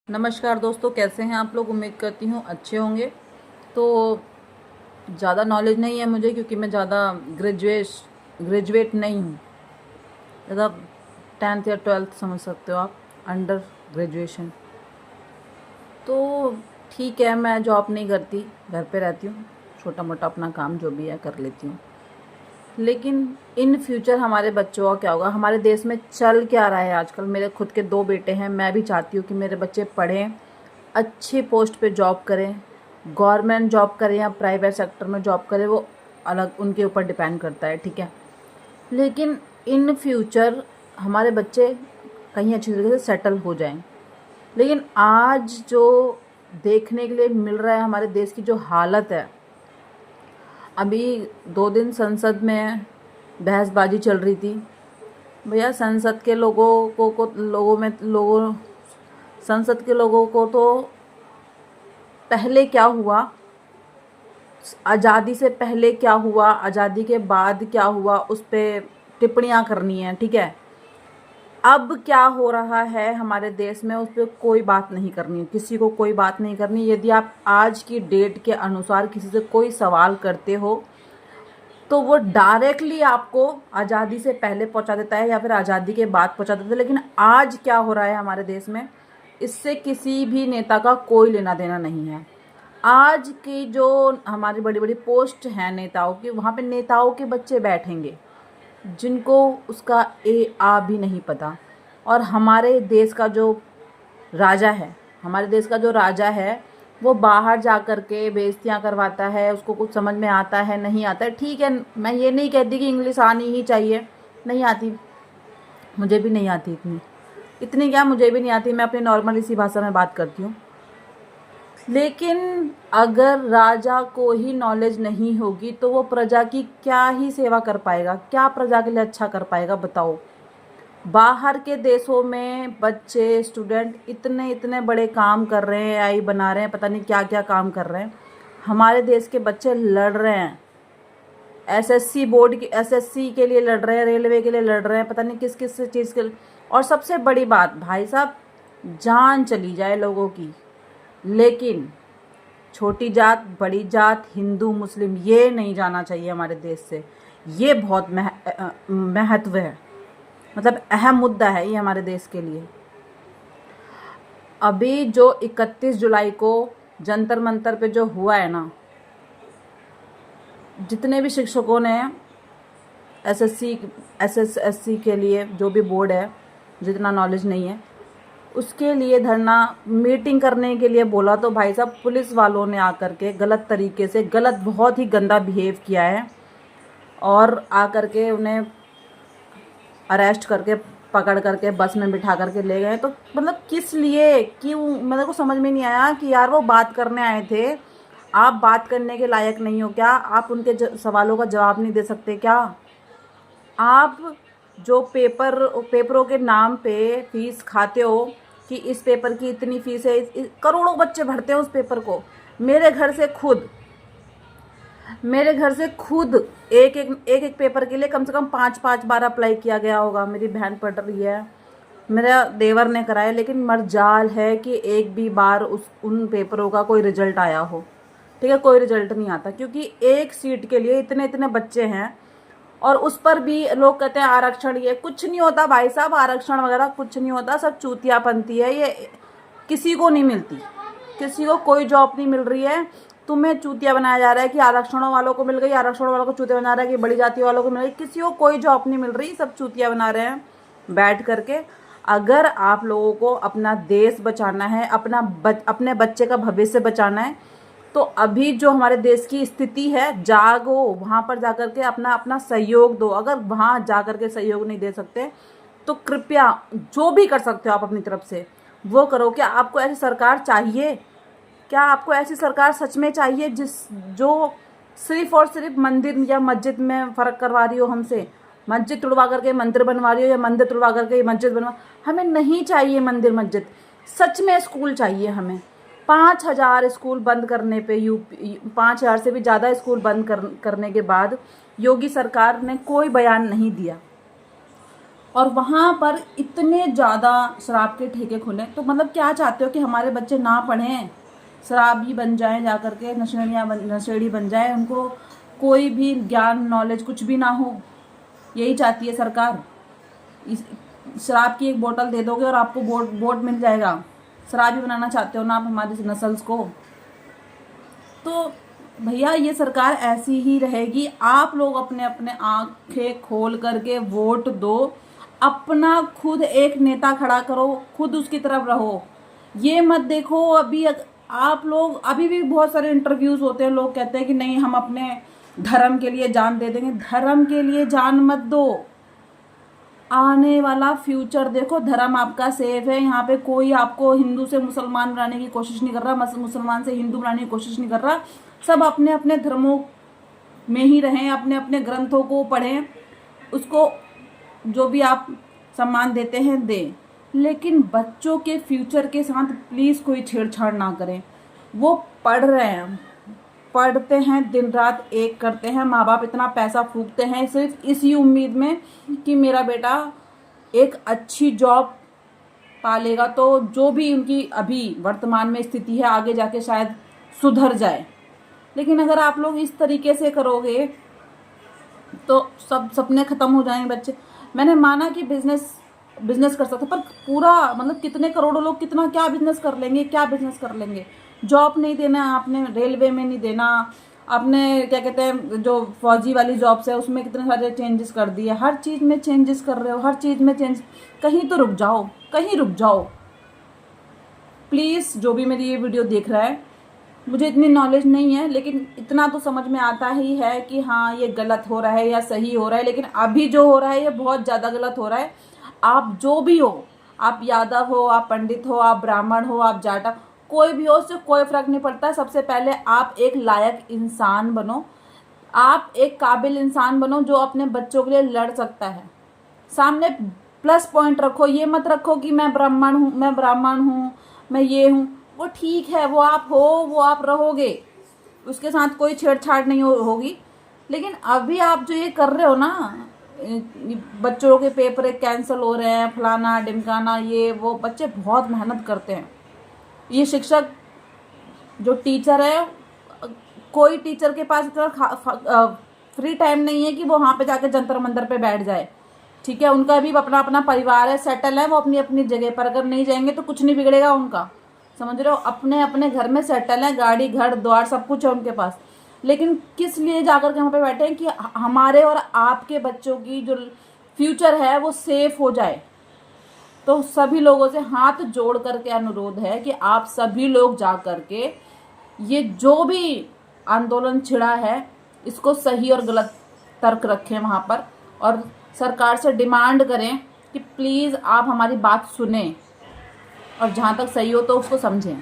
नमस्कार दोस्तों, कैसे हैं आप लोग। उम्मीद करती हूँ अच्छे होंगे। तो ज़्यादा नॉलेज नहीं है मुझे, क्योंकि मैं ज़्यादा ग्रेजुएट नहीं हूँ। ज़्यादा 10th या 12th समझ सकते हो आप, अंडर ग्रेजुएशन। तो ठीक है, मैं जॉब नहीं करती, घर पे रहती हूँ, छोटा मोटा अपना काम जो भी है कर लेती हूँ। लेकिन इन फ्यूचर हमारे बच्चों का क्या होगा, हमारे देश में चल क्या रहा है आजकल। मेरे खुद के 2 बेटे हैं, मैं भी चाहती हूँ कि मेरे बच्चे पढ़ें, अच्छी पोस्ट पे जॉब करें, गवर्नमेंट जॉब करें या प्राइवेट सेक्टर में जॉब करें, वो अलग उनके ऊपर डिपेंड करता है, ठीक है। लेकिन इन फ्यूचर हमारे बच्चे कहीं अच्छी तरीके से सेटल हो जाएं। लेकिन आज जो देखने के लिए मिल रहा है, हमारे देश की जो हालत है, अभी 2 दिन संसद में बहसबाजी चल रही थी। भैया, संसद के संसद के लोगों को तो पहले क्या हुआ, आज़ादी से पहले क्या हुआ, आज़ादी के बाद क्या हुआ, उस पर टिप्पणियाँ करनी है, ठीक है। अब क्या हो रहा है हमारे देश में, उस पर कोई बात नहीं करनी है, किसी को कोई बात नहीं करनी। यदि आप आज की डेट के अनुसार किसी से कोई सवाल करते हो तो वो डायरेक्टली आपको आज़ादी से पहले पहुंचा देता है या फिर आज़ादी के बाद पहुंचा देता है। लेकिन आज क्या हो रहा है हमारे देश में, इससे किसी भी नेता का कोई लेना देना नहीं है। आज की जो हमारी बड़ी बड़ी पोस्ट हैं नेताओं की, वहाँ पे नेताओं के बच्चे बैठेंगे जिनको उसका आ भी नहीं पता। और हमारे देश का जो राजा है वो बाहर जा कर के बेइज्जतियाँ करवाता है, उसको कुछ समझ में आता है नहीं आता है, ठीक है। मैं ये नहीं कहती कि इंग्लिश आनी ही चाहिए, नहीं आती, मुझे भी नहीं आती, इतनी क्या, मुझे भी नहीं आती, मैं अपनी नॉर्मल इसी भाषा में बात करती हूँ। लेकिन अगर राजा को ही नॉलेज नहीं होगी तो वो प्रजा की क्या ही सेवा कर पाएगा, क्या प्रजा के लिए अच्छा कर पाएगा, बताओ। बाहर के देशों में बच्चे, स्टूडेंट इतने इतने बड़े काम कर रहे हैं, AI बना रहे हैं, पता नहीं क्या क्या काम कर रहे हैं। हमारे देश के बच्चे लड़ रहे हैं, SSC के लिए लड़ रहे हैं, रेलवे के लिए लड़ रहे हैं, पता नहीं किस किस चीज़ के। और सबसे बड़ी बात भाई साहब, जान चली जाए लोगों की, लेकिन छोटी जात, बड़ी जात, हिंदू मुस्लिम, ये नहीं जाना चाहिए हमारे देश से। ये बहुत महत्व है, मतलब अहम मुद्दा है ये हमारे देश के लिए। अभी जो 31 जुलाई को जंतर मंतर पे जो हुआ है ना, जितने भी शिक्षकों ने SSC के लिए, जो भी बोर्ड है, जितना नॉलेज नहीं है उसके लिए धरना मीटिंग करने के लिए बोला, तो भाई साहब पुलिस वालों ने आकर के गलत तरीके से, बहुत ही गंदा बिहेव किया है और आकर के उन्हें अरेस्ट करके, पकड़ करके बस में बिठा करके ले गए। तो मतलब किस लिए, क्यों, मेरे को समझ में नहीं आया कि यार वो बात करने आए थे, आप बात करने के लायक नहीं हो क्या? आप उनके सवालों का जवाब नहीं दे सकते क्या? आप जो पेपरों के नाम पे फीस खाते हो कि इस पेपर की इतनी फीस है, करोड़ों बच्चे भरते हैं उस पेपर को। मेरे घर से खुद एक पेपर के लिए कम से कम 5 बार अप्लाई किया गया होगा। मेरी बहन पढ़ रही है, मेरा देवर ने कराया, लेकिन मर्जाल है कि एक भी बार उन पेपरों का कोई रिजल्ट आया हो, ठीक है। कोई रिजल्ट नहीं आता, क्योंकि एक सीट के लिए इतने इतने बच्चे हैं। और उस पर भी लोग कहते हैं आरक्षण, ये कुछ नहीं होता भाई साहब, आरक्षण वगैरह कुछ नहीं होता, सब चूतियापंती है। ये किसी को नहीं मिलती, किसी को कोई जॉब नहीं मिल रही है। तुम्हें चूतिया बनाया जा रहा है कि आरक्षणों वालों को मिल गई, आरक्षण वालों को चूतिया बना रहा है कि बड़ी जाति वालों को मिल गई। किसी को कोई जॉब नहीं मिल रही, सब चूतिया बना रहे हैं बैठ करके। अगर आप लोगों को अपना देश बचाना है, अपने बच्चे का भविष्य बचाना है, तो अभी जो हमारे देश की स्थिति है, जागो, वहाँ पर जाकर के अपना सहयोग दो। अगर वहाँ जाकर के सहयोग नहीं दे सकते तो कृपया जो भी कर सकते हो आप अपनी तरफ से वो करो। क्या आपको ऐसी सरकार चाहिए? क्या आपको ऐसी सरकार सच में चाहिए जो सिर्फ और सिर्फ मंदिर या मस्जिद में फ़र्क करवा रही हो हमसे? मस्जिद तुड़वा करके मंदिर बनवा रही हो या मंदिर तुड़वा करके मस्जिद बनवा? हमें नहीं चाहिए मंदिर मस्जिद, सच में स्कूल चाहिए हमें। 5,000 स्कूल बंद करने पे, 5,000 से भी ज़्यादा स्कूल बंद करने के बाद योगी सरकार ने कोई बयान नहीं दिया, और वहाँ पर इतने ज़्यादा शराब के ठेके खुले, तो मतलब क्या चाहते हो कि हमारे बच्चे ना पढ़ें, शराबी बन जाएं, जा कर के नशेड़ी बन जाएं, उनको कोई भी ज्ञान नॉलेज कुछ भी ना हो? यही चाहती है सरकार। शराब की एक बोतल दे दोगे और आपको बोर्ड मिल जाएगा। शराबी बनाना चाहते हो ना आप हमारी नस्ल्स को? तो भैया ये सरकार ऐसी ही रहेगी। आप लोग अपने अपने आंखें खोल करके वोट दो, अपना खुद एक नेता खड़ा करो, खुद उसकी तरफ रहो। ये मत देखो आप लोग अभी भी बहुत सारे इंटरव्यूज होते हैं, लोग कहते हैं कि नहीं हम अपने धर्म के लिए जान दे देंगे। धर्म के लिए जान मत दो, आने वाला फ्यूचर देखो। धर्म आपका सेफ है, यहाँ पे कोई आपको हिंदू से मुसलमान बनाने की कोशिश नहीं कर रहा, मुसलमान से हिंदू बनाने की कोशिश नहीं कर रहा। सब अपने अपने धर्मों में ही रहें, अपने अपने ग्रंथों को पढ़ें, उसको जो भी आप सम्मान देते हैं दें, लेकिन बच्चों के फ्यूचर के साथ प्लीज़ कोई छेड़छाड़ ना करें। वो पढ़ रहे हैं, पढ़ते हैं, दिन रात एक करते हैं, माँ बाप इतना पैसा फूकते हैं सिर्फ इसी उम्मीद में कि मेरा बेटा एक अच्छी जॉब पालेगा तो जो भी उनकी अभी वर्तमान में स्थिति है आगे जाके शायद सुधर जाए। लेकिन अगर आप लोग इस तरीके से करोगे तो सब सपने ख़त्म हो जाएंगे बच्चे। मैंने माना कि बिजनेस कर सकते, पर पूरा मतलब कितने करोड़ों लोग कितना क्या बिजनेस कर लेंगे, क्या बिजनेस कर लेंगे? जॉब नहीं देना आपने, रेलवे में नहीं देना आपने, क्या कहते हैं जो फौजी वाली जॉब्स है उसमें कितने सारे चेंजेस कर दिए, हर चीज़ में चेंजेस कर रहे हो, हर चीज़ में चेंज। कहीं तो रुक जाओ, कहीं रुक जाओ प्लीज़। जो भी मेरी ये वीडियो देख रहा है, मुझे इतनी नॉलेज नहीं है लेकिन इतना तो समझ में आता ही है कि हाँ ये गलत हो रहा है या सही हो रहा है, लेकिन अभी जो हो रहा है ये बहुत ज़्यादा गलत हो रहा है। आप जो भी हो, आप यादव हो, आप पंडित हो, आप ब्राह्मण हो, आप जाटा, कोई भी हो, उससे कोई फर्क नहीं पड़ता। सबसे पहले आप एक लायक इंसान बनो, आप एक काबिल इंसान बनो जो अपने बच्चों के लिए लड़ सकता है। सामने प्लस पॉइंट रखो, ये मत रखो कि मैं ब्राह्मण हूँ, मैं ये हूँ। वो ठीक है, वो आप हो, वो आप रहोगे, उसके साथ कोई छेड़छाड़ नहीं होगी। लेकिन अभी आप जो ये कर रहे हो ना, बच्चों के पेपर कैंसिल हो रहे हैं, फलाना ढिमकाना, ये वो, बच्चे बहुत मेहनत करते हैं। ये शिक्षक जो टीचर है, कोई टीचर के पास इतना फ्री टाइम नहीं है कि वो वहाँ पे जाके जंतर मंतर पे बैठ जाए। ठीक है, उनका भी अपना अपना परिवार है, सेटल है, वो अपनी अपनी जगह पर अगर नहीं जाएंगे तो कुछ नहीं बिगड़ेगा उनका, समझ रहे हो? अपने अपने घर में सेटल है, गाड़ी घर द्वार सब कुछ है उनके पास। लेकिन किस लिए जाकर के वहाँ पे बैठे हैं कि हमारे और आपके बच्चों की जो फ्यूचर है वो सेफ हो जाए। तो सभी लोगों से हाथ जोड़ करके अनुरोध है कि आप सभी लोग जा करके ये जो भी आंदोलन छिड़ा है इसको सही और गलत तर्क रखें वहाँ पर, और सरकार से डिमांड करें कि प्लीज़ आप हमारी बात सुनें और जहाँ तक सही हो तो उसको समझें।